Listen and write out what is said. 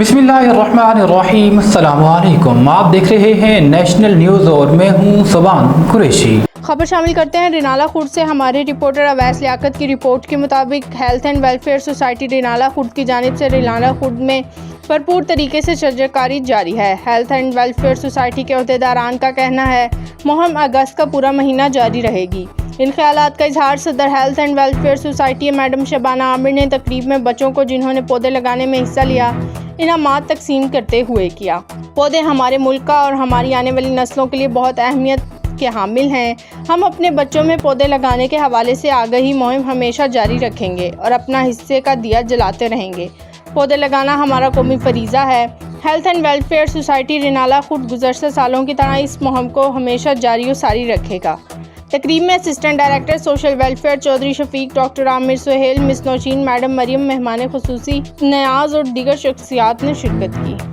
बिस्मिल्लाहिर्रहमानिर्रहीम। अस्सलाम वालेकुम। आप देख रहे हैं नेशनल न्यूज़ और मैं हूं सुबान कुरैशी। खबर शामिल करते हैं रिनाला खुर्द से। हमारे रिपोर्टर अवैस लियाकत की रिपोर्ट के मुताबिक health and welfare society Renala Khurd की जानिब से रिनाला खुर्द में भरपूर तरीके से शजरकारी जारी है। हेल्थ एंड वेलफेयर सोसाइटी के अहदेदारान का कहना है मुहिम अगस्त का पूरा महीना जारी रहेगी। इन ख्यालात का इजहार सदर health and welfare society madam Shabana Aamir ने तकरीब में बच्चों को जिन्होंने पौधे लगाने में हिस्सा लिया इनामात तकसीम करते हुए किया। पौधे हमारे मुल्क का और हमारी आने वाली नस्लों के लिए बहुत अहमियत के हामिल हैं। हम अपने बच्चों में पौधे लगाने के हवाले से आगाही मुहिम हमेशा जारी रखेंगे और अपना हिस्से का दिया जलाते रहेंगे। पौधे लगाना हमारा कौमी फरीज़ा है। Health and welfare society Renala Khurd गुज़श्ता सालों की तरह इस मुहिम को हमेशा जारी और सारी रखेगा। तकरीब में assistant director social welfare Chaudhry Shafiq, doctor Amir Sohail, miss Nausheen, madam Maryam, मेहमान खुसूसी नयाज और दीगर शख्सियात ने शिरकत की।